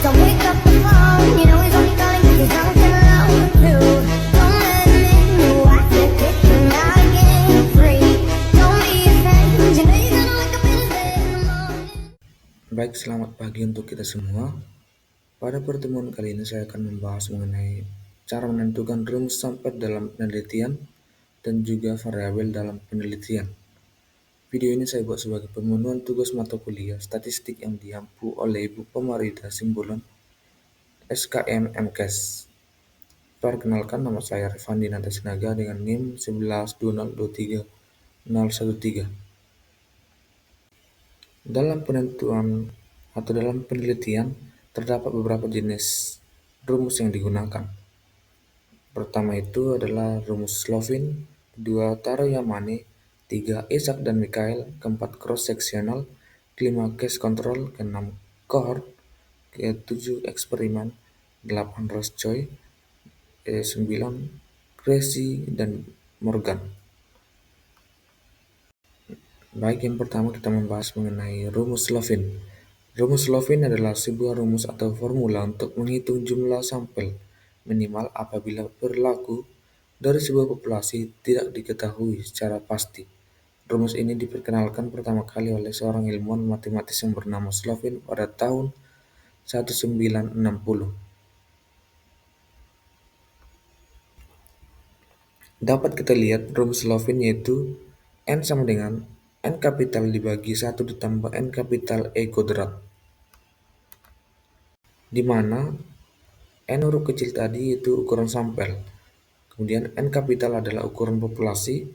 Don't pick up the phone, you know he's only calling 'cause he's drunk and alone too. Don't let him in, no, I can't kick him out again free. Don't be afraid, you know you're gonna wake up in his bed in the morning. Baik, selamat pagi untuk kita semua. Pada pertemuan kali ini saya akan membahas mengenai cara menentukan rumus sampel dalam penelitian dan juga variabel dalam penelitian. Video ini saya buat sebagai pemenuhan tugas mata kuliah statistik yang diampu oleh Ibu Pemarida Simbolon SKM MKes. Perkenalkan, nama saya Revandi Nantasinaga dengan NIM 112023 Dalam penentuan atau dalam penelitian, terdapat beberapa jenis rumus yang digunakan. Pertama itu adalah rumus Slovin, kedua Taro Yamane, tiga Isaac dan Mikhail, keempat cross-sectional, kelima case control, keenam cohort, ketujuh eksperimen, 8 Ross-Choi, 9 Cressy dan Morgan. Baik, yang pertama kita membahas mengenai rumus Slovin. Rumus Slovin adalah sebuah rumus atau formula untuk menghitung jumlah sampel minimal apabila perilaku dari sebuah populasi tidak diketahui secara pasti. Rumus ini diperkenalkan pertama kali oleh seorang ilmuwan matematis yang bernama Slovin pada tahun 1960. Dapat kita lihat rumus Slovin yaitu N sama dengan N kapital dibagi 1 ditambah N kapital E kuadrat, di mana N huruf kecil tadi itu ukuran sampel, kemudian N kapital adalah ukuran populasi,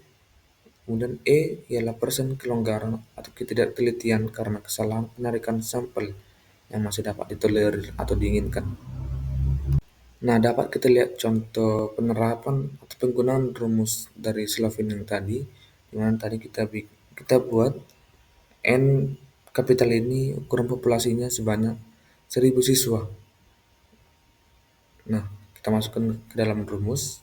kemudian E ialah persen kelonggaran atau ketidaktelitian karena kesalahan penarikan sampel yang masih dapat ditolerir atau diinginkan. Nah, dapat kita lihat contoh penerapan atau penggunaan rumus dari Slovin yang tadi, di mana tadi kita buat N kapital ini ukuran populasinya sebanyak 1000 siswa. Nah, kita masukkan ke dalam rumus.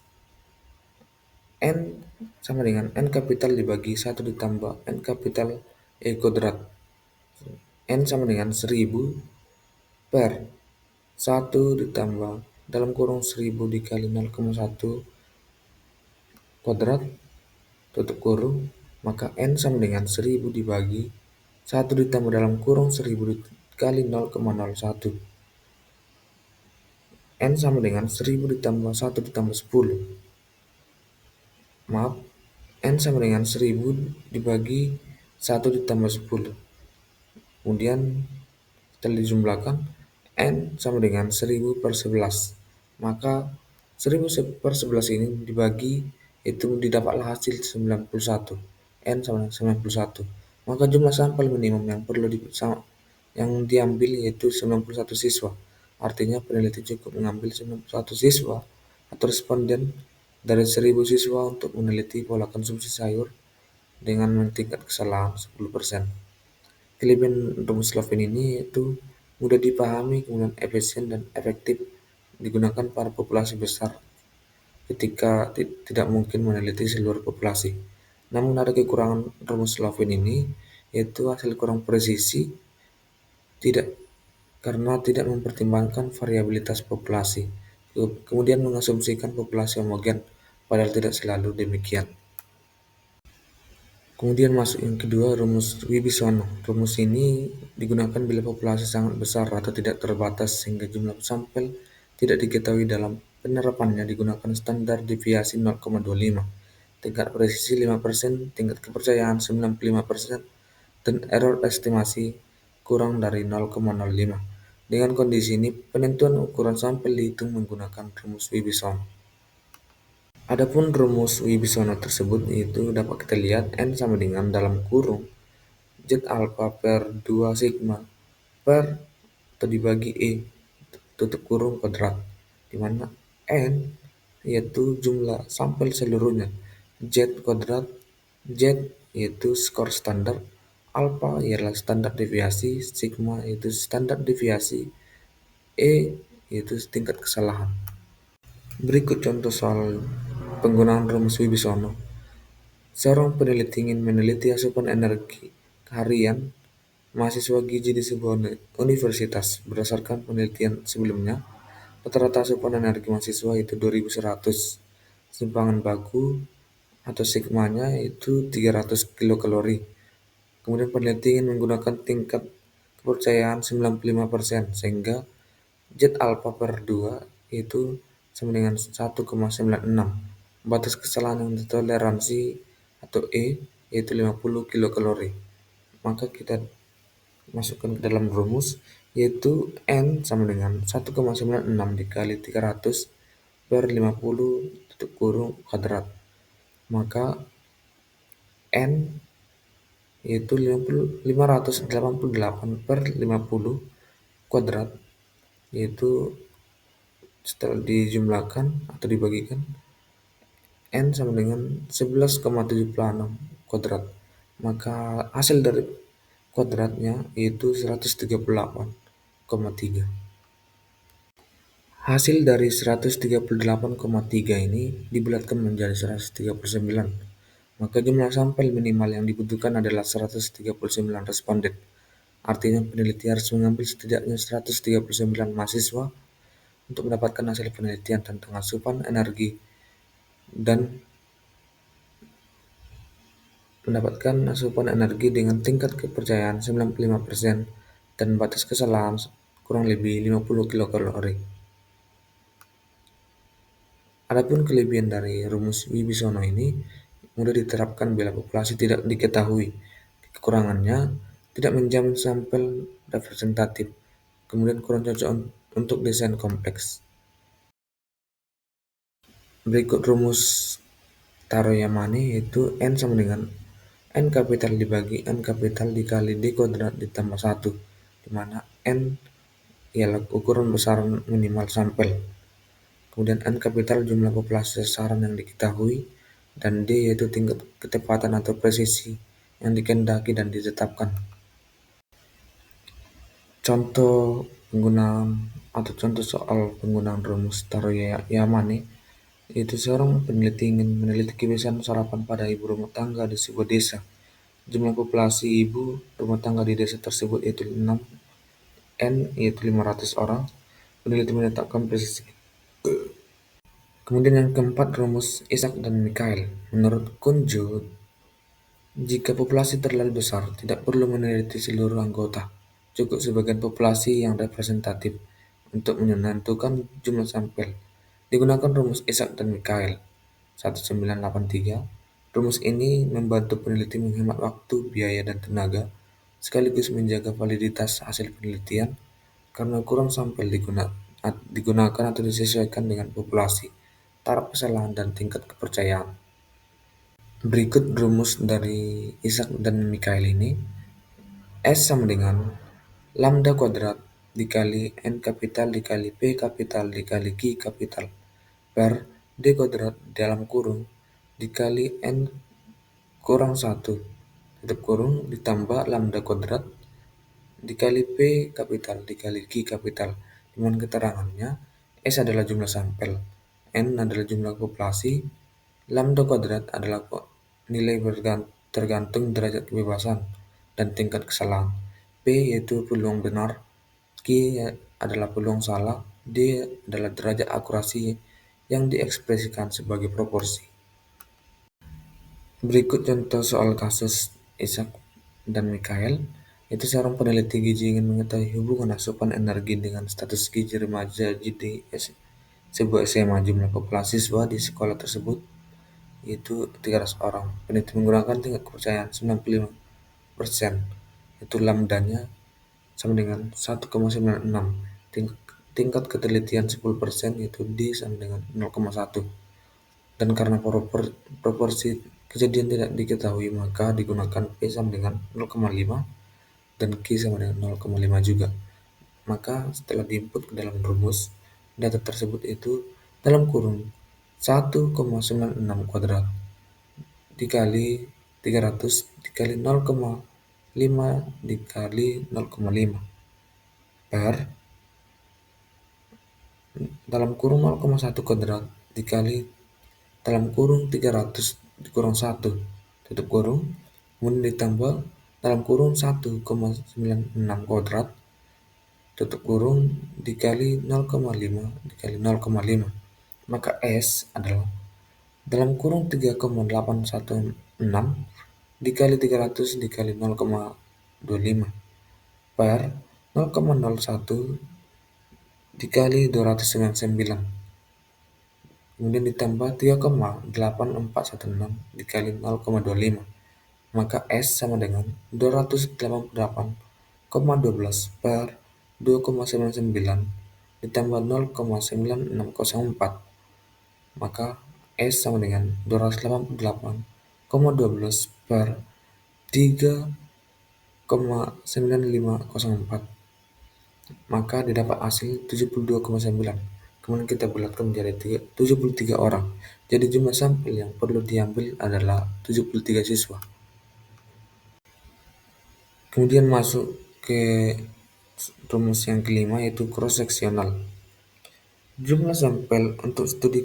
N sama dengan N kapital dibagi 1 ditambah N kapital E kuadrat. N sama dengan 1000 per 1 ditambah dalam kurung 1000 dikali 0,1 kuadrat tutup kurung, maka N sama dengan 1000 dibagi 1 ditambah dalam kurung 1000 dikali 0,01. N sama dengan 1000 ditambah 1 ditambah 10. Maaf, N sama dengan 1000 dibagi 1 ditambah 10. Kemudian kita dijumlahkan, N sama dengan 1000 per 11. Maka 1000 per 11 ini dibagi, itu didapatlah hasil 91. N sama dengan 91. Maka jumlah sampel minimum yang perlu yang diambil yaitu 91 siswa. Artinya peneliti cukup mengambil 91 siswa atau responden dari 1000 siswa untuk meneliti pola konsumsi sayur dengan tingkat kesalahan 10%. Kelebihan rumus Slovin ini yaitu mudah dipahami, kemudian efisien dan efektif digunakan pada populasi besar ketika tidak mungkin meneliti seluruh populasi. Namun ada kekurangan rumus Slovin ini, yaitu hasil kurang presisi karena tidak mempertimbangkan variabilitas populasi, kemudian mengasumsikan populasi homogen, padahal tidak selalu demikian. Kemudian masuk yang kedua, rumus Wibisono. Rumus ini digunakan bila populasi sangat besar atau tidak terbatas sehingga jumlah sampel tidak diketahui. Dalam penerapannya digunakan standar deviasi 0,25, tingkat presisi 5%, tingkat kepercayaan 95%, dan error estimasi kurang dari 0,05. Dengan kondisi ini, penentuan ukuran sampel dihitung menggunakan rumus Wibisono. Adapun rumus Wibisono tersebut itu dapat kita lihat N sama dengan dalam kurung Z alpha per 2 sigma per atau dibagi E tutup kurung kuadrat, di mana N yaitu jumlah sampel seluruhnya, Z kuadrat, Z yaitu skor standar, alpha ialah standar deviasi, sigma yaitu standar deviasi, E yaitu tingkat kesalahan. Berikut contoh soal penggunaan rumus Wibisono. Seorang peneliti ingin meneliti asupan energi harian mahasiswa gizi di sebuah universitas. Berdasarkan penelitian sebelumnya, rata-rata asupan energi mahasiswa itu 2100. Simpangan baku atau sigmanya itu 300 kilokalori. Kemudian peneliti ingin menggunakan tingkat kepercayaan 95%, sehingga Z alpha per 2 itu sama dengan 1,96. Batas kesalahan yang ditoleransi atau E yaitu 50 kilokalori. Maka kita masukkan ke dalam rumus, yaitu N sama dengan 1,96 dikali 300 per 50 tutup kurung kuadrat. Maka N yaitu 588 per 50 kuadrat, yaitu setelah dijumlahkan atau dibagikan, N sama dengan 11,76 kuadrat. Maka hasil dari kuadratnya yaitu 138,3. Hasil dari 138,3 ini dibulatkan menjadi 139. Maka jumlah sampel minimal yang dibutuhkan adalah 139 responden. Artinya peneliti harus mengambil setidaknya 139 mahasiswa untuk mendapatkan hasil penelitian tentang asupan energi dan dengan tingkat kepercayaan 95% dan batas kesalahan kurang lebih 50 kilokalori. Adapun kelebihan dari rumus Wibisono ini mudah diterapkan bila populasi tidak diketahui. Kekurangannya tidak menjamin sampel representatif, kemudian kurang cocok untuk desain kompleks. Berikut rumus Taro-Yamane yaitu N sama dengan N kapital dibagi N kapital dikali D kuadrat ditambah 1, di mana N ialah ukuran besaran minimal sampel. Kemudian N kapital jumlah populasi sasaran yang diketahui, dan D yaitu tingkat ketepatan atau presisi yang dikehendaki dan ditetapkan. Contoh soal penggunaan rumus Taro-Yamane yaitu seorang peneliti ingin meneliti kebiasaan sarapan pada ibu rumah tangga di sebuah desa. Jumlah populasi ibu rumah tangga di desa tersebut yaitu 6, N yaitu 500 orang. Peneliti menetapkan presisi. Kemudian yang keempat, rumus Isaac dan Michael. Menurut Kunjo, jika populasi terlalu besar, tidak perlu meneliti seluruh anggota, cukup sebagian populasi yang representatif untuk menentukan jumlah sampel. Digunakan rumus Isaac dan Michael 1983. Rumus ini membantu peneliti menghemat waktu, biaya, dan tenaga, sekaligus menjaga validitas hasil penelitian karena ukuran sampel digunakan atau disesuaikan dengan populasi, taraf kesalahan, dan tingkat kepercayaan. Berikut rumus dari Isaac dan Michael ini. S sama dengan lambda kuadrat dikali N kapital dikali P kapital dikali Q kapital per D kuadrat dalam kurung dikali N kurang 1 tutup kurung ditambah lambda kuadrat dikali P kapital dikali Q kapital. Dengan keterangannya, S adalah jumlah sampel, N adalah jumlah populasi, lambda kuadrat adalah nilai tergantung derajat kebebasan dan tingkat kesalahan, P yaitu peluang benar, Q adalah peluang salah, D adalah derajat akurasi yang diekspresikan sebagai proporsi. Berikut contoh soal kasus Isaac dan Michael. Itu seorang peneliti gizi ingin mengetahui hubungan asupan energi dengan status gizi remaja di sebuah SMA. Jumlah populasi siswa di sekolah tersebut itu 300 orang. Peneliti menggunakan tingkat kepercayaan 95%, itu lambdanya sama dengan 1,96. Tingkat ketelitian 10%, yaitu D sama dengan 0,1. Dan karena proporsi kejadian tidak diketahui, maka digunakan P sama dengan 0,5 dan Q sama dengan 0,5 juga. Maka setelah diinput ke dalam rumus, data tersebut itu dalam kurung 1,96 kuadrat dikali 300 dikali 0,5 dikali 0,5 per dalam kurung 0,1 kuadrat dikali dalam kurung 300 dikurang 1 tutup kurung, kemudian ditambah dalam kurung 1,96 kuadrat tutup kurung dikali 0,5 dikali 0,5, maka S adalah dalam kurung 3,816 dikali 300 dikali 0,25 per 0,01 dikali 299, kemudian ditambah 3,8416 dikali 0,25, maka S sama dengan 288,12 per 2,99 ditambah 0,9604, maka S sama dengan 288,12 per 3,9504, maka didapat hasil 72,9. Kemudian kita bulatkan menjadi 73 orang. Jadi jumlah sampel yang perlu diambil adalah 73 siswa. Kemudian masuk ke rumus yang kelima, yaitu cross-seksional. Jumlah sampel untuk studi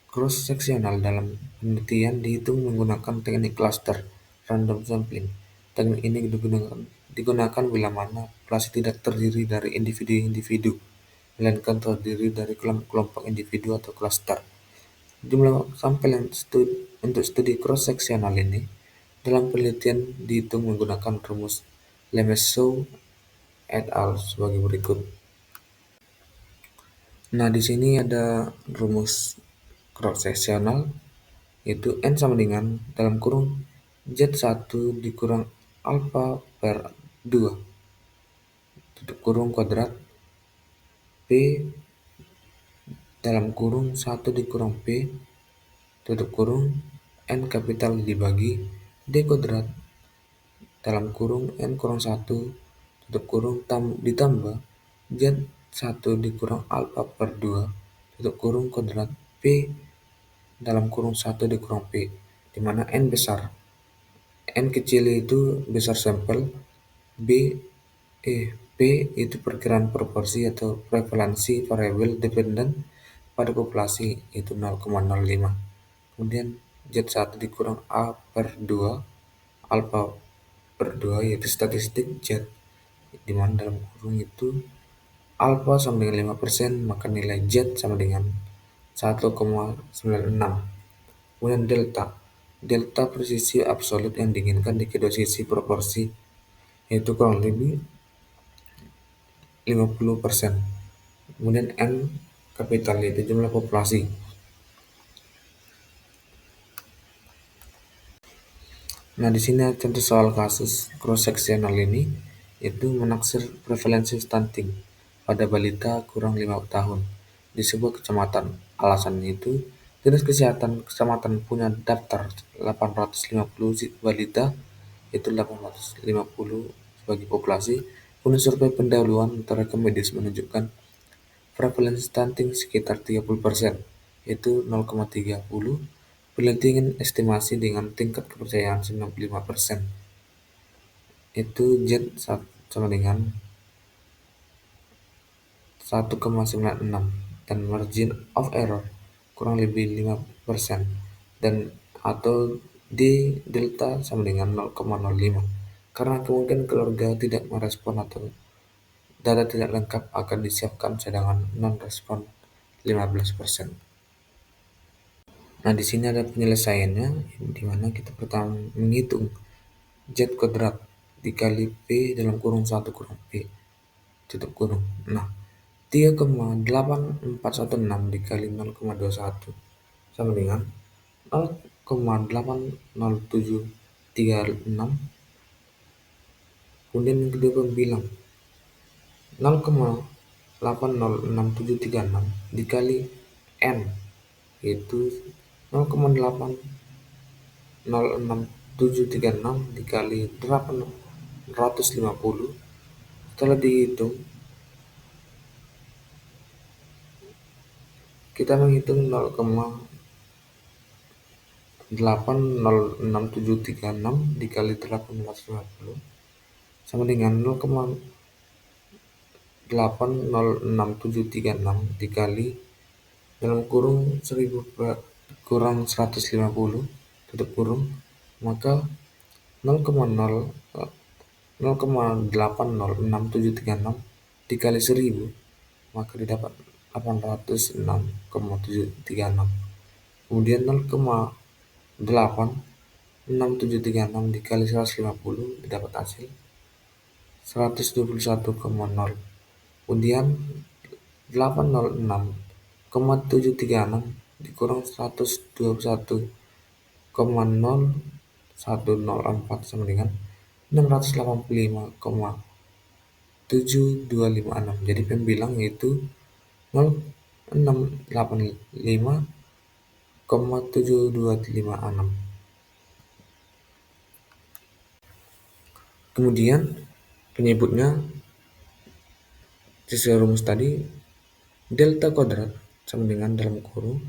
cross-seksional dalam penelitian dihitung menggunakan teknik cluster random sampling. Teknik ini digunakan bila mana populasi tidak terdiri dari individu-individu, melainkan terdiri dari kelompok-kelompok individu atau cluster. Jumlah sampel yang untuk studi cross-seksional ini dalam penelitian dihitung menggunakan rumus Lemeseau et al. Sebagai berikut. Nah, di sini ada rumus cross-seksional, yaitu N sama dengan dalam kurung Z1 dikurang alfa per 2 tutup kurung kuadrat P dalam kurung 1 dikurang P tutup kurung N kapital dibagi D kuadrat dalam kurung N kurang 1 tutup kurung ditambah Z1 dikurang alfa per 2 tutup kurung kuadrat P dalam kurung 1 dikurang P, di mana N besar. N kecil itu besar sampel, P itu perkiraan proporsi atau prevalensi variabel dependen pada populasi, itu 0,05. Kemudian Z1 dikurang A per 2, alfa per 2 yaitu statistik Z, di mana dalam kurung itu alfa sama dengan 5%, maka nilai Z sama dengan 1,96. Kemudian delta presisi absolut yang diinginkan di kedua sisi proporsi, yaitu kurang lebih 50%. Kemudian N kapital yaitu jumlah populasi. Nah, di sini ada contoh soal kasus cross-seksional ini, yaitu menaksir prevalensi stunting pada balita kurang 5 tahun di sebuah kecamatan. Alasannya itu, Dinas Kesehatan Kecamatan punya daftar 850 balita, yaitu 850 sebagai populasi. Kemudian survei pendahuluan atau rekam medis menunjukkan prevalensi stunting sekitar 30%, yaitu 0,30. Penelitian estimasi dengan tingkat kepercayaan 95%, itu Z sama dengan 1,96 dan margin of error kurang lebih 5%, dan atau D delta sama dengan 0,05. Karena kemungkinan keluarga tidak merespon atau data tidak lengkap akan disiapkan cadangan non-respon 15%. Nah, di sini ada penyelesaiannya, di mana kita pertama menghitung Z kuadrat dikali P dalam kurung 1 kurang P tutup kurung. Nah, 3,8416 dikali 0,21 sama dengan 0,80736. Kemudian yang kedua pembilang 0,806736 dikali N, yaitu 0,806736 dikali 850. Setelah dihitung, kita menghitung 0,806736 dikali 850 sama dengan 0,806736 dikali dalam kurung 1000 kurang 150 tutup kurung, maka 0,0806736 dikali 1000 maka didapat 806,736. Kemudian 0,86736 dikali 150 didapat hasil 121,0. Kemudian 806,736 dikurang 121,0104 sama dengan 685,7256. Jadi pembilang yaitu 0685,7256. Kemudian penyebutnya sesuai rumus tadi, delta kuadrat sama dengan dalam kurung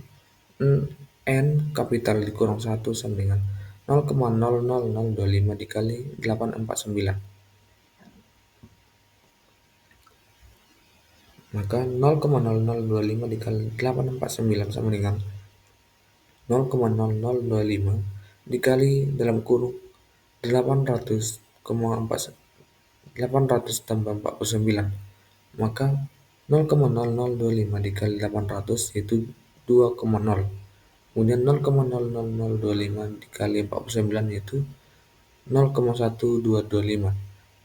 n kapital dikurang 1 sama dengan 0,00025 dikali 849. Maka 0,0025 dikali 849 sama dengan 0,0025 dikali dalam kurung 800 tambah 49. Maka 0,0025 dikali 800 yaitu 2,0. Kemudian 0,00025 dikali 49 yaitu 0,1225.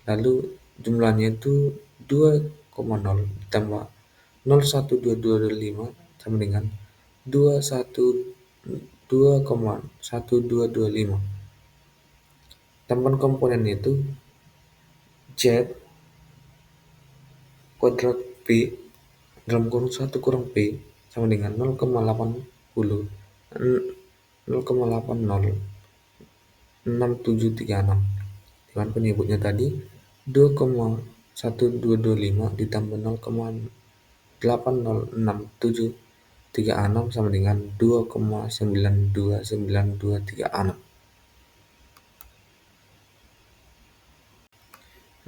Lalu jumlahnya itu 2,0 ditambah 0,1225 sama dengan 2,1225. Tambah komponen itu Z kuadrat P dalam kurung 1 kurang P sama dengan 0,806736. Dengan penyebutnya tadi 2,1225 ditambah 0,80673 sama dengan 2,92936.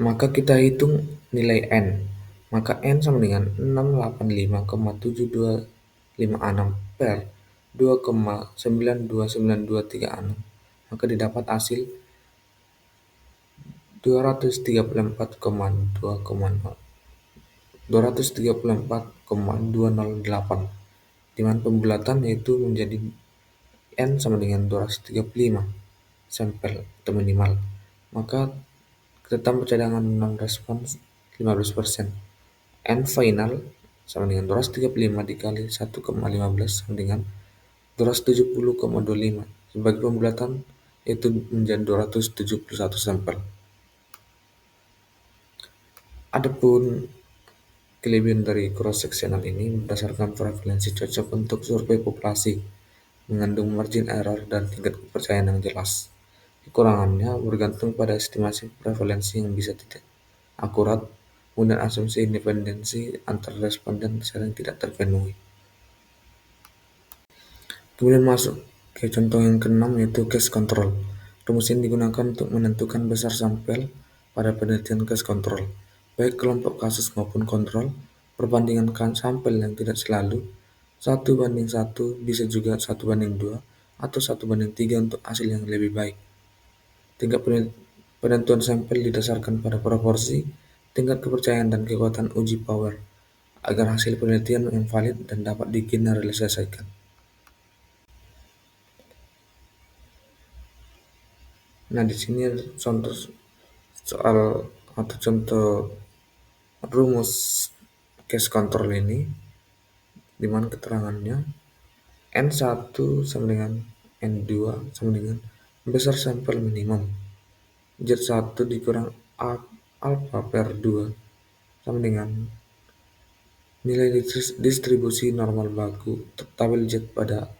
Maka kita hitung nilai N. Maka N sama dengan 685,7256 per 2,92936. Maka didapat hasil 234,208. Dengan pembulatan yaitu menjadi N sama dengan 235 sampel atau minimal. Maka kita tambah cadangan non-respons 15%. N final sama dengan 235 dikali 1,15 sama dengan 270,25. Sebagai pembulatan itu menjadi 271 sampel. Adapun kelebihan dari cross-sectional ini berdasarkan prevalensi cocok untuk survei populasi, mengandung margin error dan tingkat kepercayaan yang jelas. Kekurangannya bergantung pada estimasi prevalensi yang bisa tidak akurat, kemudian asumsi independensi antar responden sering tidak terpenuhi. Kemudian masuk ke contoh yang keenam yaitu case control. Rumus ini digunakan untuk menentukan besar sampel pada penelitian case control, baik kelompok kasus maupun kontrol. Perbandingan sampel yang tidak selalu 1:1, bisa juga 1:2 atau 1:3 untuk hasil yang lebih baik. Tingkat penentuan sampel didasarkan pada proporsi, tingkat kepercayaan dan kekuatan uji power agar hasil penelitian yang valid dan dapat digeneralisasikan. Nah, di sini ada contoh soal atau contoh rumus case control ini, di mana keterangannya N1 sama dengan N2 sama dengan besar sampel minimum Z1 dikurang alpha per 2 sama dengan nilai distribusi normal baku tabel Z pada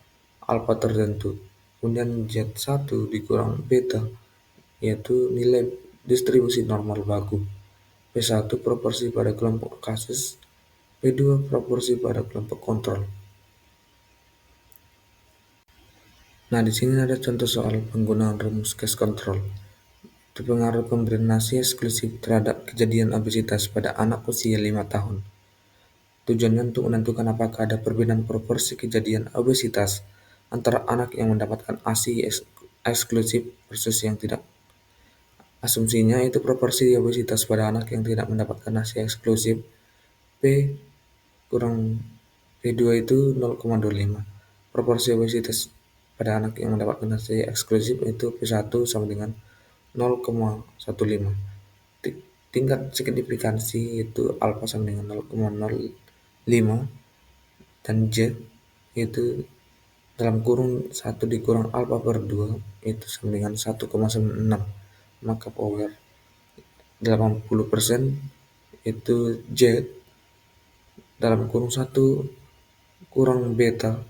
alpha tertentu. Kemudian Z1 dikurang beta yaitu nilai distribusi normal baku. P1 proporsi pada kelompok kasus, P2 proporsi pada kelompok kontrol. Nah, di sini ada contoh soal penggunaan rumus case control. Pengaruh pemberian nasi eksklusif terhadap kejadian obesitas pada anak usia 5 tahun. Tujuannya untuk menentukan apakah ada perbedaan proporsi kejadian obesitas antara anak yang mendapatkan ASI eksklusif versus yang tidak. Asumsinya itu proporsi obesitas pada anak yang tidak mendapatkan nasi eksklusif P kurang P2 itu 0,25. Proporsi obesitas pada anak yang mendapatkan nasi eksklusif itu P1 sama dengan 0,15. Tingkat signifikansi itu alfa sama dengan 0,05 dan Z itu dalam kurung 1 dikurang alfa per 2 itu sama dengan 1,96. Maka power 80% itu Z dalam kurung 1 kurang beta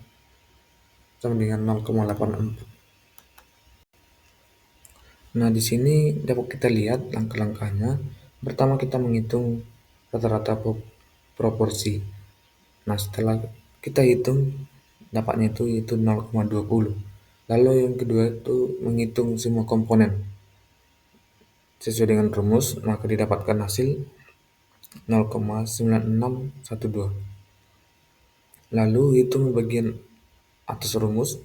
sama dengan 0,84. Nah, di sini dapat kita lihat langkah-langkahnya. Pertama kita menghitung rata-rata proporsi. Nah, setelah kita hitung dapatnya itu 0,20. Lalu yang kedua itu menghitung semua komponen. Sesuai dengan rumus, maka didapatkan hasil 0,9612. Lalu hitung bagian atas rumus,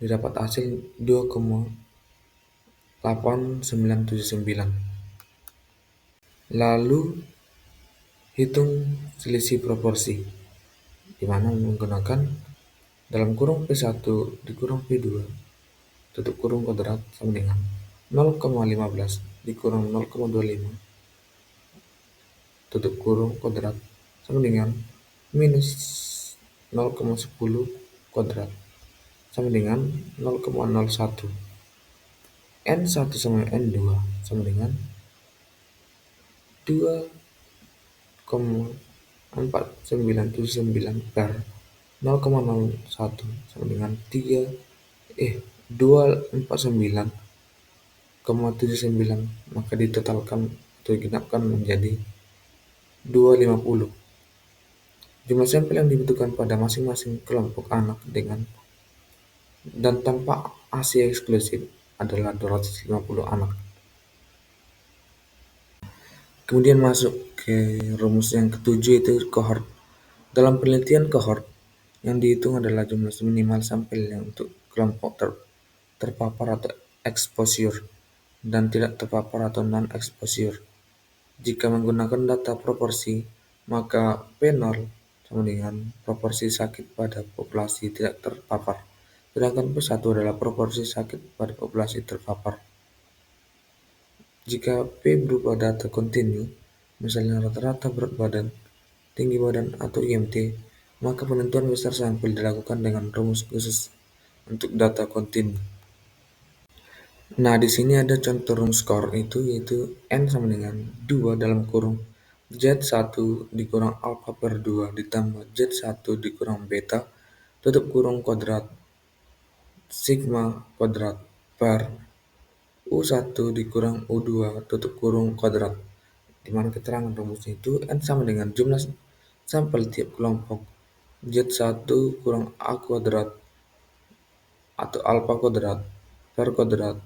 didapat hasil 2,8979. Lalu hitung selisih proporsi, di mana menggunakan dalam kurung P1 dikurang P2 tutup kurung kuadrat sama dengan 0,15 dikurang 0,25 tutup kurung kuadrat sama dengan minus 0,10 kuadrat sama dengan 0,01. N1 sama N2 sama dengan 2,4979 per 0,01 sama dengan 249,79, maka ditotalkan atau digenapkan menjadi 250. Jumlah sampel yang dibutuhkan pada masing-masing kelompok anak dengan dan tanpa ASI eksklusif adalah 250 anak. Kemudian masuk ke rumus yang ketujuh, itu cohort. Dalam penelitian cohort, yang dihitung adalah jumlah minimal sampel yang untuk kelompok terpapar atau exposure dan tidak terpapar atau non-exposure. Jika menggunakan data proporsi, maka P0 sama dengan proporsi sakit pada populasi tidak terpapar, sedangkan P1 adalah proporsi sakit pada populasi terpapar. Jika P berupa data kontinu, misalnya rata-rata berat badan, tinggi badan, atau IMT, maka penentuan besar sampel dilakukan dengan rumus khusus untuk data kontinu. Nah, di sini ada contoh rumus skor itu, yaitu N sama dengan 2 dalam kurung Z1 dikurang alfa per 2 ditambah Z1 dikurang beta tutup kurung kuadrat sigma kuadrat per U1 dikurang U2 tutup kurung kuadrat, di mana keterangan rumusnya itu N sama dengan jumlah sampel tiap kelompok Z1 kurang A kuadrat atau alfa kuadrat per kuadrat,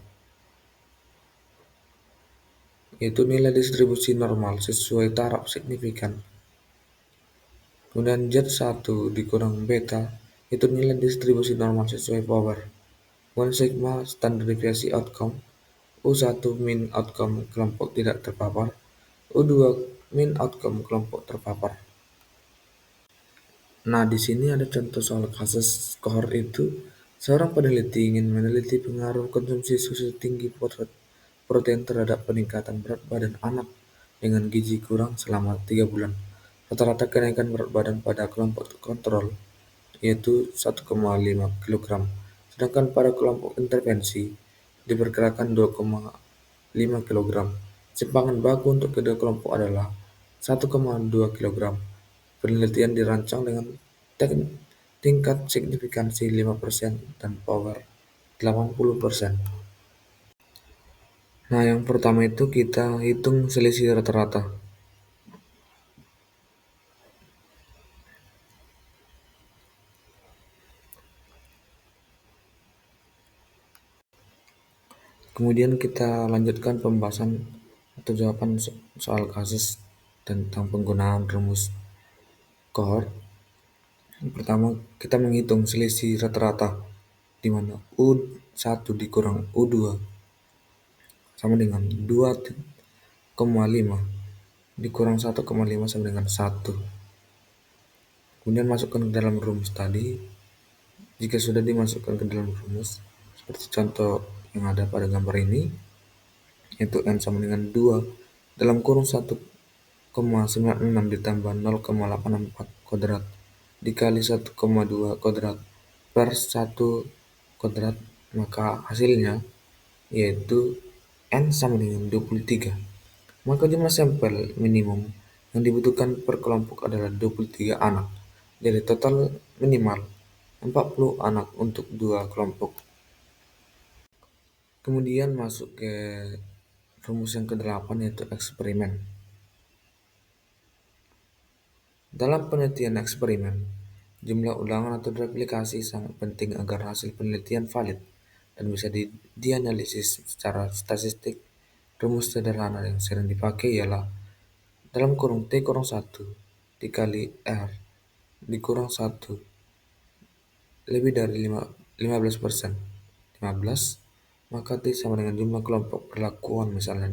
yaitu nilai distribusi normal sesuai taraf signifikan. Kemudian Z1 dikurang beta itu nilai distribusi normal sesuai power. Kemudian sigma standar deviasi outcome, U1 min outcome kelompok tidak terpapar, U2 min outcome kelompok terpapar. Nah, di sini ada contoh soal kasus cohort itu. Seorang peneliti ingin meneliti pengaruh konsumsi susu tinggi protein terhadap peningkatan berat badan anak dengan gizi kurang selama 3 bulan. Rata-rata kenaikan berat badan pada kelompok kontrol yaitu 1,5 kg, sedangkan pada kelompok intervensi diperkirakan 2,5 kg. Simpangan baku untuk kedua kelompok adalah 1,2 kg. Penelitian dirancang dengan tingkat signifikansi 5% dan power 80%. Nah, yang pertama itu kita hitung selisih rata-rata. Kemudian kita lanjutkan pembahasan atau jawaban soal kasus tentang penggunaan rumus cohort. Yang pertama, kita menghitung selisih rata-rata, di mana U1 dikurang U2 sama dengan 2,5 dikurang 1,5 sama dengan 1. Kemudian masukkan ke dalam rumus tadi. Jika sudah dimasukkan ke dalam rumus, seperti contoh yang ada pada gambar ini, yaitu N sama dengan 2 dalam kurung 1,96 ditambah 0,84 kuadrat dikali 1,2 kuadrat per 1 kuadrat, maka hasilnya yaitu N sama dengan 23. Maka jumlah sampel minimum yang dibutuhkan per kelompok adalah 23 anak. Jadi total minimal 40 anak untuk dua kelompok. Kemudian masuk ke rumus yang ke-8 yaitu eksperimen. Dalam penelitian eksperimen, jumlah ulangan atau replikasi sangat penting agar hasil penelitian valid dan bisa dianalisis secara statistik. Rumus sederhana yang sering dipakai ialah dalam kurung T kurang 1 dikali R dikurang 1 lebih dari 15%. 15, maka T sama dengan jumlah kelompok perlakuan, misalnya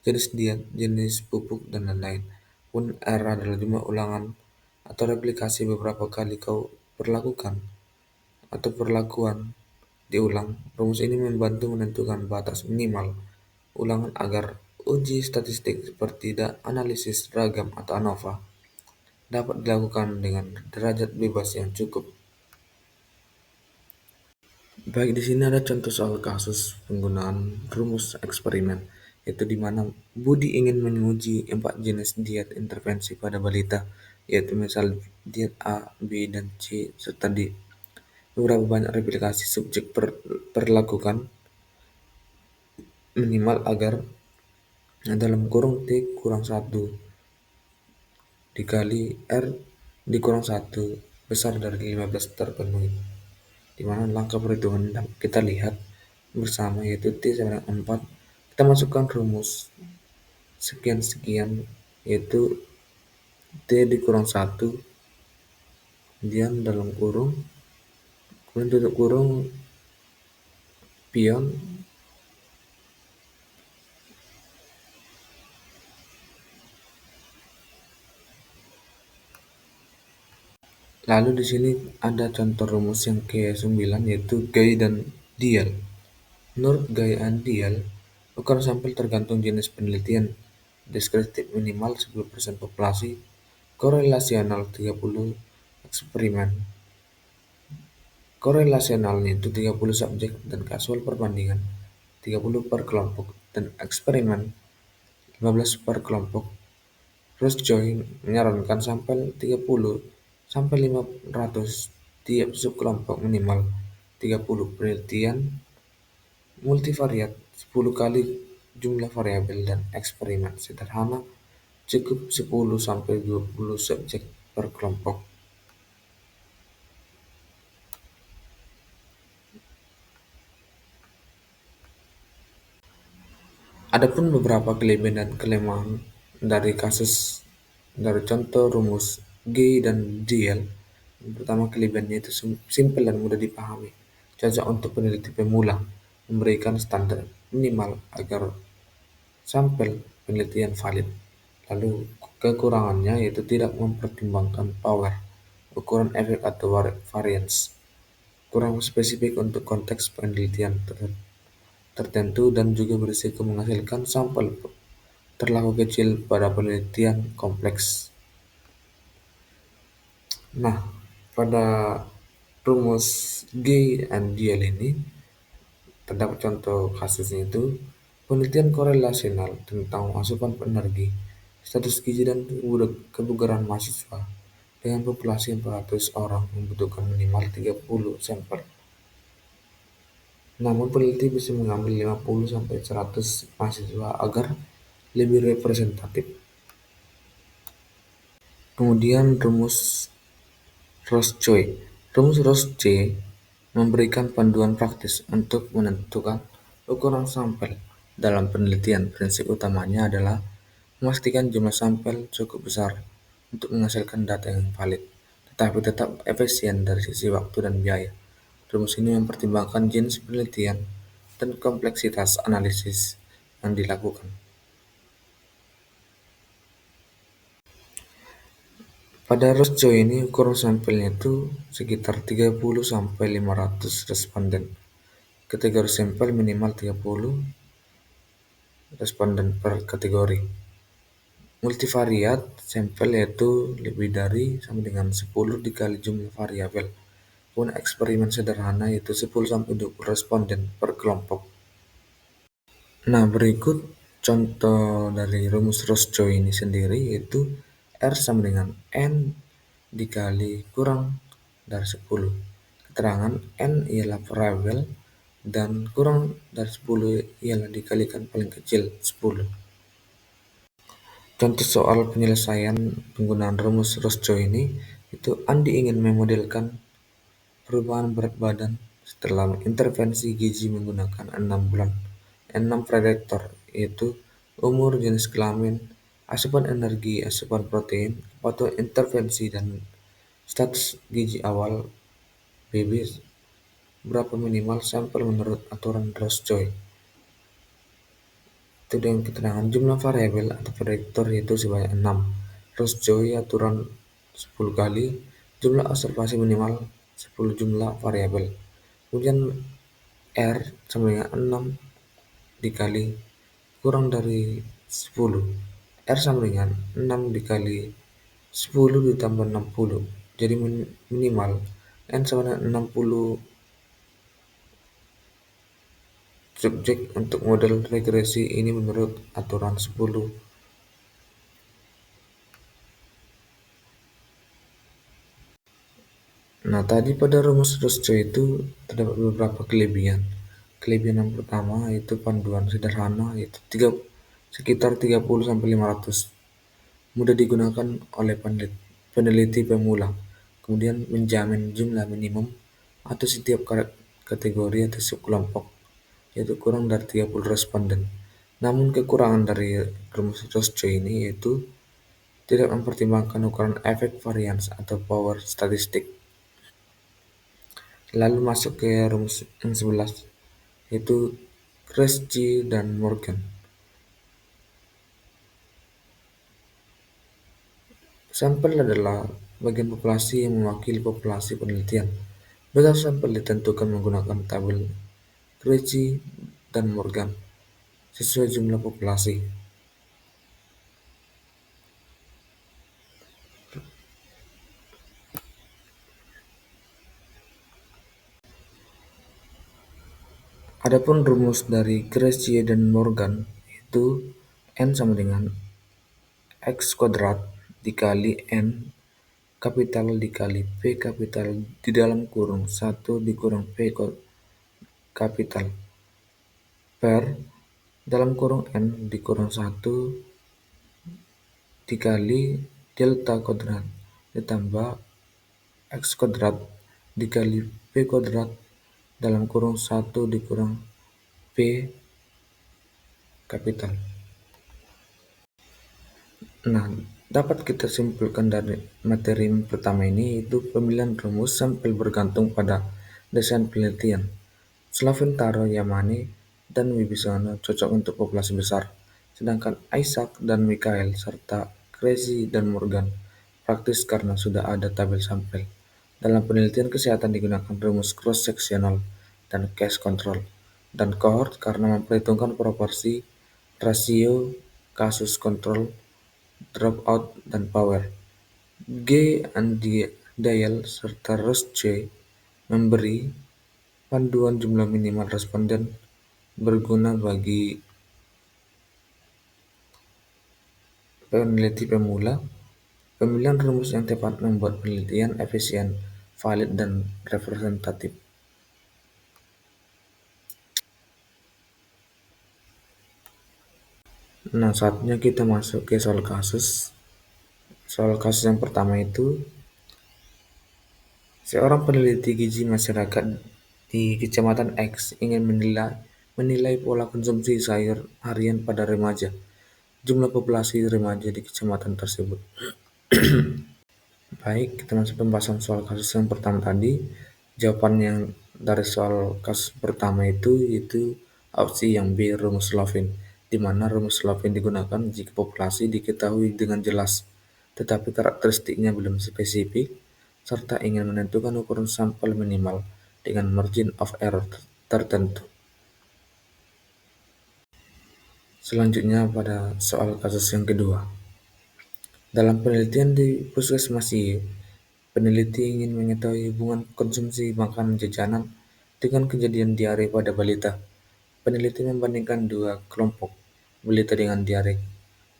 jenis diet, jenis pupuk, dan lain-lain. Pun R adalah jumlah ulangan atau replikasi beberapa kali kau perlakukan atau perlakuan diulang. Rumus ini membantu menentukan batas minimal ulangan agar uji statistik seperti analisis ragam atau ANOVA dapat dilakukan dengan derajat bebas yang cukup. Baik, di sini ada contoh soal kasus penggunaan rumus eksperimen, yaitu di mana Budi ingin menguji 4 jenis diet intervensi pada balita, yaitu misal diet A, B, dan C, serta D. Beberapa banyak replikasi subjek perlakukan minimal agar dalam kurung T kurang 1 dikali R dikurang 1 besar dari 15 terpenuhi. Di mana langkah perhitungan kita lihat bersama, yaitu T sama dengan 4. Kita masukkan rumus sekian-sekian, yaitu T dikurang 1, kemudian dalam kurung, kemudian tutup kurung, pion, lalu di sini ada contoh rumus yang ke-9 yaitu Gay dan Diel. Menurut Gay dan Diel, ukuran sampel tergantung jenis penelitian, deskriptif minimal 10% populasi, korelasional 30 eksperimen. Korelasionalnya itu 30 subjek dan kasual perbandingan 30 per kelompok dan eksperimen 15 per kelompok. Rossjoy menyarankan sampel 30 sampai 500 tiap subkelompok, minimal 30 penelitian multivariat 10 kali jumlah variabel dan eksperimen sederhana cukup 10 sampai 20 subjek per kelompok. Adapun beberapa kelebihan dan kelemahan dari contoh rumus G dan DL. Yang pertama, kelebihannya itu simpel dan mudah dipahami, cocok untuk peneliti pemula, memberikan standar minimal agar sampel penelitian valid. Lalu kekurangannya yaitu tidak mempertimbangkan power, ukuran efek atau variance, kurang spesifik untuk konteks penelitian tertentu, dan juga berisiko menghasilkan sampel terlalu kecil pada penelitian kompleks. Nah, pada rumus G dan DL ini terdapat contoh kasusnya itu penelitian korelasional tentang asupan energi, status gizi, dan kebugaran mahasiswa dengan populasi 400 orang membutuhkan minimal 30 sampel. Namun peneliti bisa mengambil 50 sampai 100 mahasiswa agar lebih representatif. Kemudian rumus Rossjoy. Rumus Rossjoy memberikan panduan praktis untuk menentukan ukuran sampel dalam penelitian. Prinsip utamanya adalah memastikan jumlah sampel cukup besar untuk menghasilkan data yang valid, tetapi tetap efisien dari sisi waktu dan biaya. Rumus ini mempertimbangkan jenis penelitian dan kompleksitas analisis, yang dilakukan. Pada Roscoe ini ukuran sampelnya itu sekitar 30 sampai 500 responden. Kategori sampel minimal 30 responden per kategori. Multivariat sampel yaitu lebih dari sama dengan 10 dikali jumlah variabel. Pun eksperimen sederhana yaitu 10 sampai 20 responden per kelompok. Nah, berikut contoh dari rumus Roscoe ini sendiri yaitu R sama dengan N dikali kurang dari 10. Keterangan N ialah variabel dan kurang dari 10 ialah dikalikan paling kecil 10. Contoh soal penyelesaian penggunaan rumus Roscoe ini itu Andi ingin memodelkan perubahan berat badan setelah intervensi gizi menggunakan 6 bulan, 6 prediktor yaitu umur, jenis kelamin, asupan energi, asupan protein, kepatuhan intervensi, dan status gizi awal BB berapa minimal sampel menurut aturan Roscoe. Itu dengan keterangan jumlah variabel atau prediktor yaitu sebanyak 6. Roscoe aturan 10 kali, jumlah observasi minimal 10 jumlah variabel. Kemudian R sama dengan 6 dikali kurang dari 10. R sama dengan 6 dikali 10 ditambah 60. Jadi minimal N sama dengan 60 subjek untuk model regresi ini menurut aturan 10. Nah, tadi pada rumus Roscoe itu terdapat beberapa kelebihan. Kelebihan yang pertama yaitu panduan sederhana yaitu sekitar 30 sampai 500. Mudah digunakan oleh peneliti pemula. Kemudian menjamin jumlah minimum atau setiap kategori atau subkelompok yaitu kurang dari 30 responden. Namun kekurangan dari rumus Roscoe ini yaitu tidak mempertimbangkan ukuran efek varians atau power statistik. Lalu masuk ke rumus yang 11 yaitu Kresge dan Morgan. Sampel adalah bagian populasi yang mewakili populasi penelitian. Besar sampel ditentukan menggunakan tabel Kresge dan Morgan sesuai jumlah populasi. Adapun rumus dari Kresge dan Morgan itu N sama dengan X kuadrat dikali N kapital dikali P kapital di dalam kurung 1 dikurang P kapital per dalam kurung N dikurang 1 dikali delta kuadrat ditambah X kuadrat dikali P kuadrat dalam kurung 1 dikurang P kapital. Nah, dapat kita simpulkan dari materi pertama ini yaitu pemilihan rumus sampel bergantung pada desain penelitian. Slaventaro, Yamane, dan Wibisono cocok untuk populasi besar, sedangkan Isaac dan Michael serta Kresge dan Morgan praktis karena sudah ada tabel sampel. Dalam penelitian kesehatan digunakan rumus cross-sectional dan case control, dan cohort karena memperhitungkan proporsi, rasio, kasus kontrol, dropout, dan power. G. Andiel serta Roscoe memberi panduan jumlah minimal responden berguna bagi peneliti pemula. Pemilihan rumus yang tepat membuat penelitian efisien, valid, dan representatif. Nah, saatnya kita masuk ke soal kasus. Soal kasus yang pertama itu, seorang peneliti gizi masyarakat di Kecamatan X ingin menilai pola konsumsi sayur harian pada remaja. Jumlah populasi remaja di kecamatan tersebut. Baik, kita masuk pembahasan soal kasus yang pertama tadi. Jawaban yang dari soal kasus pertama itu opsi yang B, rumus Lovin. di mana rumus Slovin digunakan jika populasi diketahui dengan jelas, tetapi karakteristiknya belum spesifik, serta ingin menentukan ukuran sampel minimal dengan margin of error tertentu. Selanjutnya pada soal kasus yang kedua. Dalam penelitian di Puskesmas Y, peneliti ingin mengetahui hubungan konsumsi makanan jajanan dengan kejadian diare pada balita. Peneliti membandingkan dua kelompok, balita dengan diare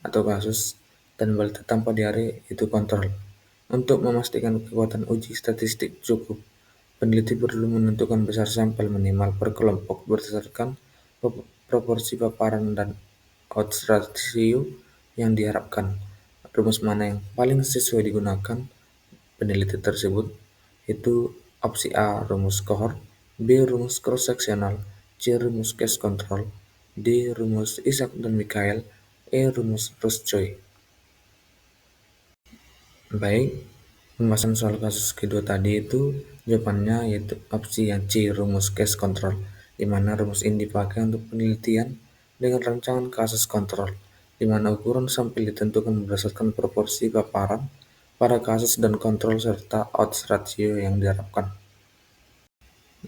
atau kasus dan balita tanpa diare itu kontrol. Untuk memastikan kekuatan uji statistik cukup, peneliti perlu menentukan besar sampel minimal per kelompok berdasarkan proporsi paparan dan odds ratio yang diharapkan. Rumus mana yang paling sesuai digunakan peneliti tersebut? Itu opsi A rumus cohort, B rumus cross-sectional, C rumus case control, D rumus Isaac dan Michael, E rumus Ross-Choi. Baik, pembahasan soal kasus kedua tadi itu jawabannya yaitu opsi yang C rumus case control, di mana rumus ini dipakai untuk penelitian dengan rancangan kasus kontrol, di mana ukuran sampel ditentukan berdasarkan proporsi paparan pada kasus dan kontrol serta odds ratio yang diharapkan.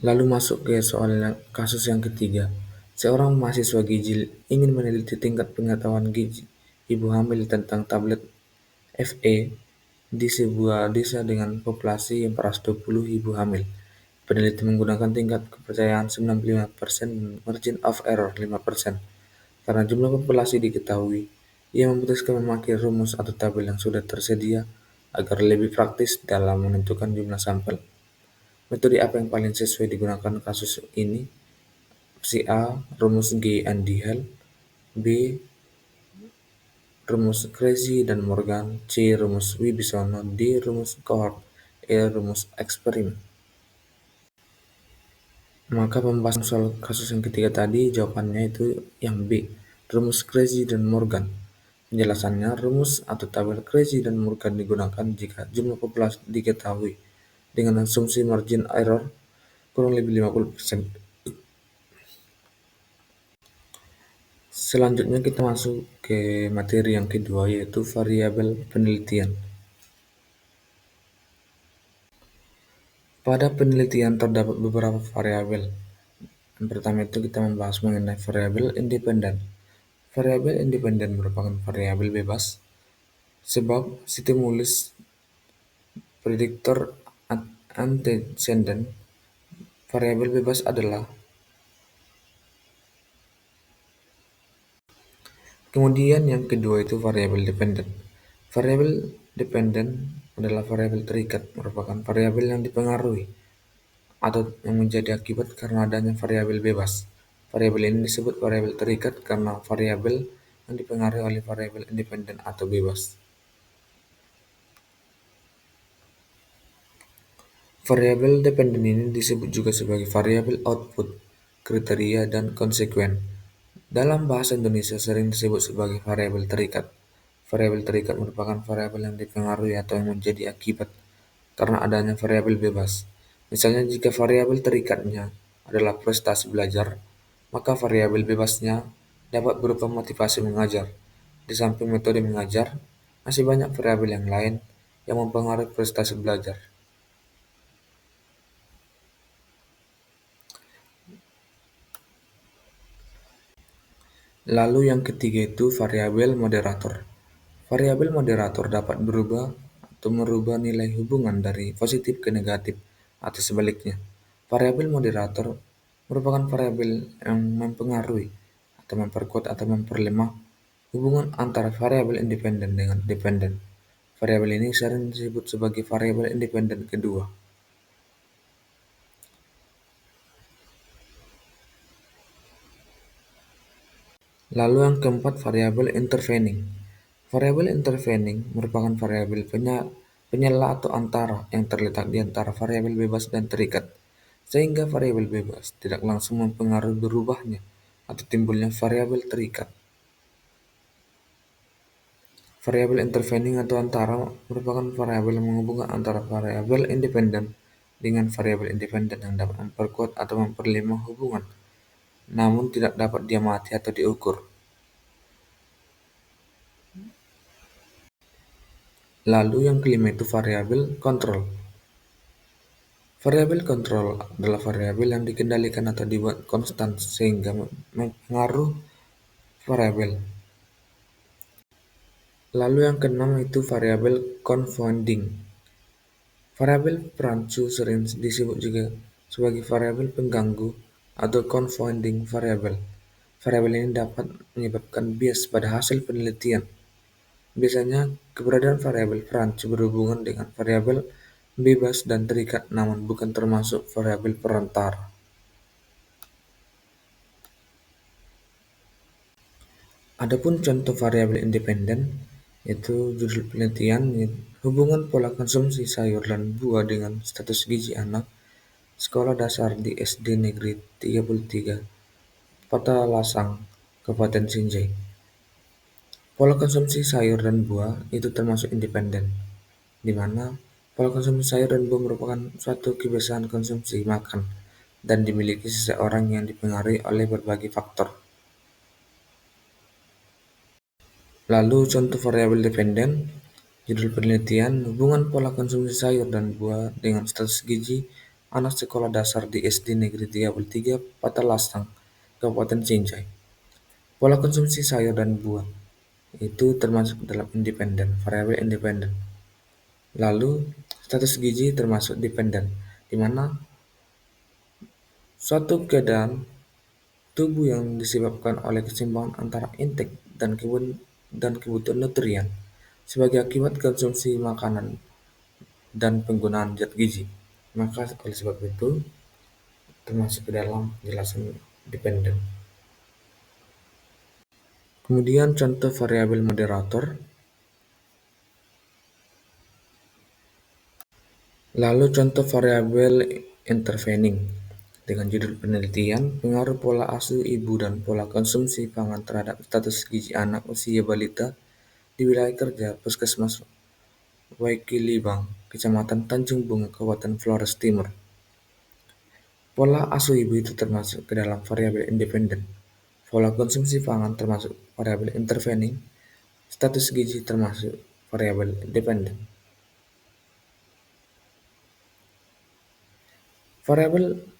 Lalu masuk ke soal kasus yang ketiga. Seorang mahasiswa gizi ingin meneliti tingkat pengetahuan gizi ibu hamil tentang tablet FE di sebuah desa dengan populasi 420 ibu hamil. Peneliti menggunakan tingkat kepercayaan 95% dan margin of error 5%. Karena jumlah populasi diketahui, ia memutuskan memakai rumus atau tabel yang sudah tersedia agar lebih praktis dalam menentukan jumlah sampel. Metode apa yang paling sesuai digunakan kasus ini? Opsi A, rumus G and Hell, B, rumus Crazy dan Morgan, C, rumus Wibisono, D, rumus cohort, E, rumus eksperimen. Maka pembahasan soal kasus yang ketiga tadi jawabannya itu yang B, rumus Crazy dan Morgan. Penjelasannya, rumus atau tabel Crazy dan Morgan digunakan jika jumlah populasi diketahui dengan asumsi margin error kurang lebih 50%. Selanjutnya kita masuk ke materi yang kedua yaitu variabel penelitian. Pada penelitian terdapat beberapa variabel. Yang pertama itu kita membahas mengenai variabel independen. Variabel independen merupakan variabel bebas sebab stimulus, prediktor, antecedent. Variabel bebas adalah kemudian yang kedua itu variabel dependen. Variabel dependen adalah variabel terikat, merupakan variabel yang dipengaruhi atau yang menjadi akibat karena adanya variabel bebas. Variabel ini disebut variabel terikat karena variabel yang dipengaruhi oleh variabel independen atau bebas. Variabel dependen ini disebut juga sebagai variabel output, kriteria, dan konsekuen. Dalam bahasa Indonesia sering disebut sebagai variabel terikat. Variabel terikat merupakan variabel yang dipengaruhi atau yang menjadi akibat karena adanya variabel bebas. Misalnya jika variabel terikatnya adalah prestasi belajar, maka variabel bebasnya dapat berupa motivasi mengajar. Di samping metode mengajar, masih banyak variabel yang lain yang mempengaruhi prestasi belajar. Lalu yang ketiga itu variabel moderator. Variabel moderator dapat berubah atau merubah nilai hubungan dari positif ke negatif atau sebaliknya. Variabel moderator merupakan variabel yang mempengaruhi atau memperkuat atau memperlemah hubungan antara variabel independen dengan dependen. Variabel ini sering disebut sebagai variabel independen kedua. Lalu yang keempat, variabel intervening. Variabel intervening merupakan variabel penyela atau antara yang terletak di antara variabel bebas dan terikat, sehingga variabel bebas tidak langsung mempengaruhi berubahnya atau timbulnya variabel terikat. Variabel intervening atau antara merupakan variabel yang menghubungkan antara variabel independen dengan variabel independen yang dapat memperkuat atau memperlemah hubungan, namun tidak dapat diamati atau diukur. Lalu yang kelima itu variabel kontrol. Variabel kontrol adalah variabel yang dikendalikan atau dibuat konstan sehingga mempengaruhi variabel. Lalu yang keenam itu variabel confounding. Variabel perancu sering disebut juga sebagai variabel pengganggu atau confounding variabel. Variabel ini dapat menyebabkan bias pada hasil penelitian. Biasanya, keberadaan variabel perancu berhubungan dengan variabel bebas dan terikat namun bukan termasuk variabel perantara. Adapun contoh variabel independen, yaitu judul penelitian, hubungan pola konsumsi sayur dan buah dengan status gizi anak sekolah dasar di SD Negeri 33, Patalasang, Kabupaten Sinjai. Pola konsumsi sayur dan buah itu termasuk independen, di mana pola konsumsi sayur dan buah merupakan suatu kebiasaan konsumsi makan dan dimiliki seseorang yang dipengaruhi oleh berbagai faktor. Lalu contoh variabel dependen, judul penelitian, hubungan pola konsumsi sayur dan buah dengan status gizi anak sekolah dasar di SD Negeri 33 Patalasang, Kabupaten Sinjai. Pola konsumsi sayur dan buah itu termasuk dalam independen, variabel independen. Lalu status gizi termasuk dependen, di mana suatu keadaan tubuh yang disebabkan oleh keseimbangan antara intake dan kebutuhan nutrien sebagai akibat konsumsi makanan dan penggunaan zat gizi. Maka oleh sebab itu termasuk ke dalam penjelasan dependen. Kemudian contoh variabel moderator. Lalu contoh variabel intervening dengan judul penelitian pengaruh pola asuh ibu dan pola konsumsi pangan terhadap status gizi anak usia balita di wilayah kerja Puskesmas Waikilibang, Kecamatan Tanjung Bunga, Kabupaten Flores Timur. Pola asuh ibu itu termasuk ke dalam variabel independen. Pola konsumsi pangan termasuk variabel intervening. Status gizi termasuk variabel dependen. Variabel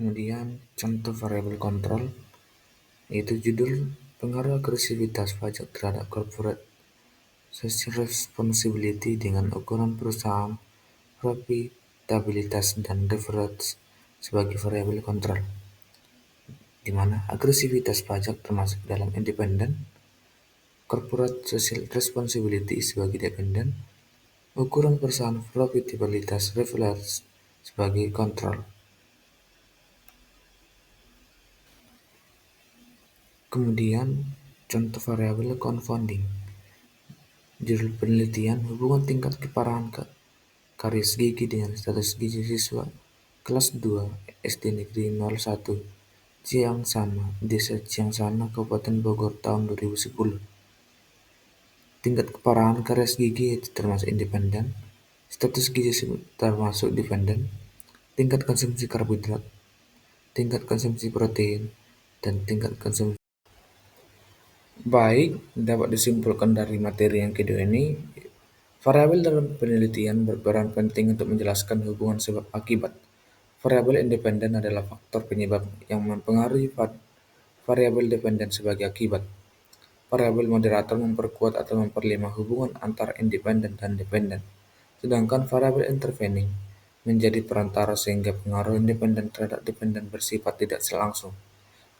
Kemudian contoh variabel kontrol yaitu judul pengaruh agresivitas pajak terhadap corporate social responsibility dengan ukuran perusahaan, profitabilitas, dan leverage sebagai variabel kontrol, di mana agresivitas pajak termasuk dalam independen, corporate social responsibility sebagai dependen, ukuran perusahaan profitabilitas leverage sebagai kontrol. Kemudian contoh variabel confounding. Judul penelitian hubungan tingkat keparahan karies gigi dengan status gizi siswa kelas 2 SD Negeri 01 Ciangsana, Desa Ciangsana, Kabupaten Bogor tahun 2010. Tingkat keparahan karies gigi itu termasuk independen, status gizi termasuk dependen, tingkat konsumsi karbohidrat, tingkat konsumsi protein, dan tingkat konsumsi. Baik, dapat disimpulkan dari materi yang kedua ini, variabel dalam penelitian berperan penting untuk menjelaskan hubungan sebab akibat. Variabel independen adalah faktor penyebab yang mempengaruhi variabel dependen sebagai akibat. Variabel moderator memperkuat atau memperlemah hubungan antara independen dan dependen, sedangkan variabel intervening menjadi perantara sehingga pengaruh independen terhadap dependen bersifat tidak langsung.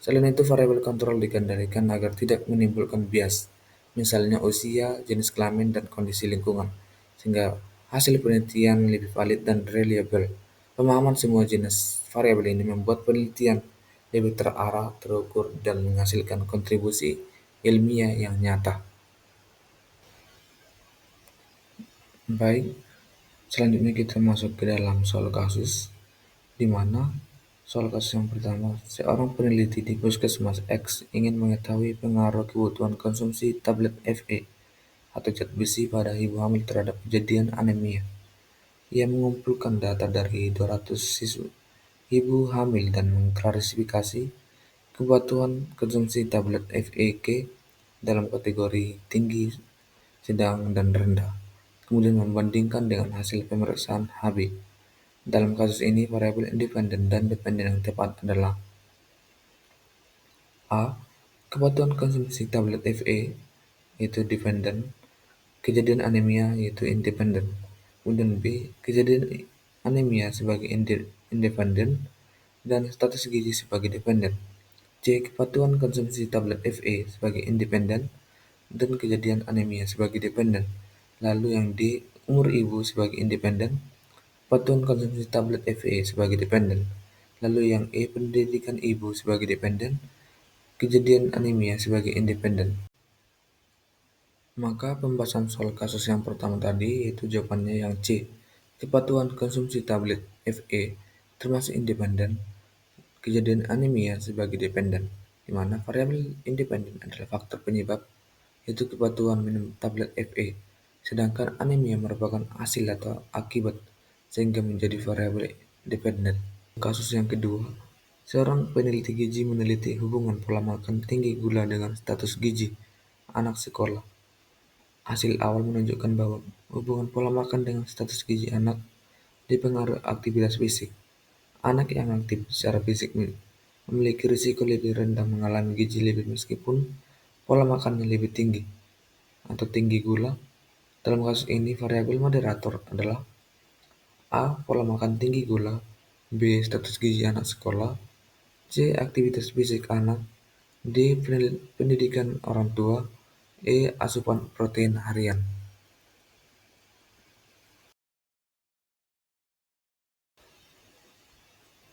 Selain itu, variabel kontrol dikendalikan agar tidak menimbulkan bias, misalnya usia, jenis kelamin, dan kondisi lingkungan, sehingga hasil penelitian lebih valid dan reliable. Pemahaman semua jenis variabel ini membuat penelitian lebih terarah, terukur, dan menghasilkan kontribusi ilmiah yang nyata. Baik, selanjutnya kita masuk ke dalam soal kasus, di mana soal kasus yang pertama, seorang peneliti di Puskesmas X ingin mengetahui pengaruh kebutuhan konsumsi tablet FE atau zat besi pada ibu hamil terhadap kejadian anemia. Ia mengumpulkan data dari 200 siswa ibu hamil dan mengklasifikasi kebutuhan konsumsi tablet FEK dalam kategori tinggi, sedang, dan rendah, kemudian membandingkan dengan hasil pemeriksaan HB. Dalam kasus ini, variabel independen dan dependen yang tepat adalah A. Kebutuhan konsumsi tablet Fe yaitu dependen, kejadian anemia yaitu independen. Kemudian B. Kejadian anemia sebagai independen dan status gizi sebagai dependen. C. Kepatuhan konsumsi tablet Fe sebagai independen dan kejadian anemia sebagai dependen. Lalu yang D. Umur ibu sebagai independen, kepatuhan konsumsi tablet Fe sebagai dependen. Lalu yang E. Pendidikan ibu sebagai dependen, kejadian anemia sebagai independen. Maka pembahasan soal kasus yang pertama tadi yaitu jawabannya yang C. Kepatuhan konsumsi tablet Fe termasuk independen, kejadian anemia sebagai dependen, di mana variabel independen adalah faktor penyebab yaitu kepatuhan minum tablet Fe, sedangkan anemia merupakan hasil atau akibat sehingga menjadi variabel dependen. Kasus yang kedua, seorang peneliti gizi meneliti hubungan pola makan tinggi gula dengan status gizi anak sekolah. Hasil awal menunjukkan bahwa hubungan pola makan dengan status gizi anak dipengaruhi aktivitas fisik. Anak yang aktif secara fisik memiliki risiko lebih rendah mengalami gizi lebih meskipun pola makannya lebih tinggi atau tinggi gula. Dalam kasus ini, variabel moderator adalah A. Pola makan tinggi gula, B. Status gizi anak sekolah, C. Aktivitas fisik anak, D. Pendidikan orang tua, E. Asupan protein harian.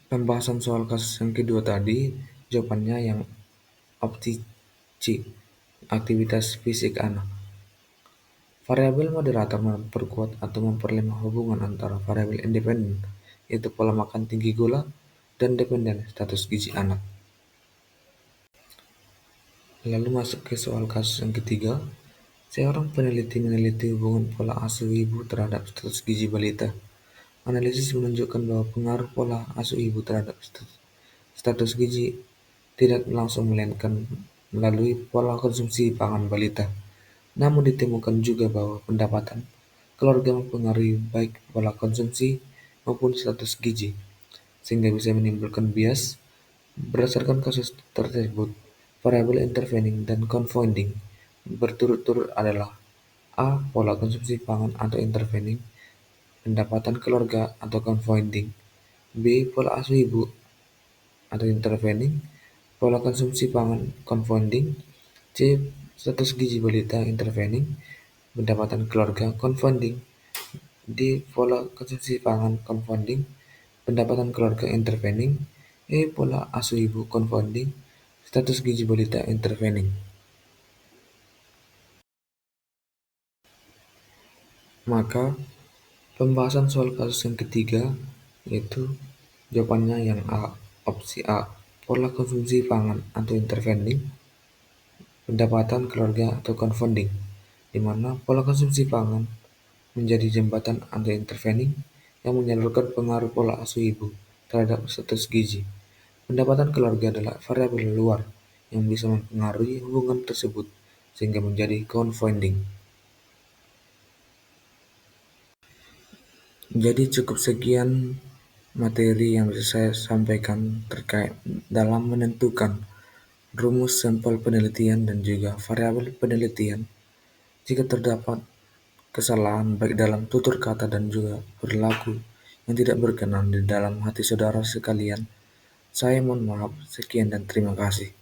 Pembahasan soal kasus yang kedua tadi, jawabannya yang opsi C. Aktivitas fisik anak. Variabel moderator memperkuat atau memperlemah hubungan antara variabel independen, yaitu pola makan tinggi gula, dan dependen, status gizi anak. Lalu masuk ke soal kasus yang ketiga. Seorang peneliti meneliti hubungan pola asuh ibu terhadap status gizi balita. Analisis menunjukkan bahwa pengaruh pola asuh ibu terhadap status gizi tidak langsung melainkan melalui pola konsumsi pangan balita. Namun ditemukan juga bahwa pendapatan keluarga mempengaruhi baik pola konsumsi maupun status gizi, sehingga bisa menimbulkan bias. Berdasarkan kasus tersebut, variabel intervening dan confounding berturut-turut adalah A. Pola konsumsi pangan atau intervening, pendapatan keluarga atau confounding, B. Pola asuh ibu atau intervening, pola konsumsi pangan confounding, C. Status gizi balita intervening, pendapatan keluarga confounding, D. Pola konsumsi pangan confounding, pendapatan keluarga intervening, E. Pola asuh ibu confounding, status gizi balita intervening. Maka pembahasan soal kasus yang ketiga yaitu jawabannya yang A. Opsi A. Pola konsumsi pangan atau intervening, pendapatan keluarga atau confounding, di mana pola konsumsi pangan menjadi jembatan atau intervening yang menyalurkan pengaruh pola asuh ibu terhadap status gizi. Pendapatan keluarga adalah variabel luar yang bisa mempengaruhi hubungan tersebut sehingga menjadi confounding. Jadi cukup sekian materi yang bisa saya sampaikan terkait dalam menentukan rumus sampel penelitian dan juga variabel penelitian. Jika terdapat kesalahan baik dalam tutur kata dan juga perilaku yang tidak berkenan di dalam hati saudara sekalian, saya mohon maaf. Sekian dan terima kasih.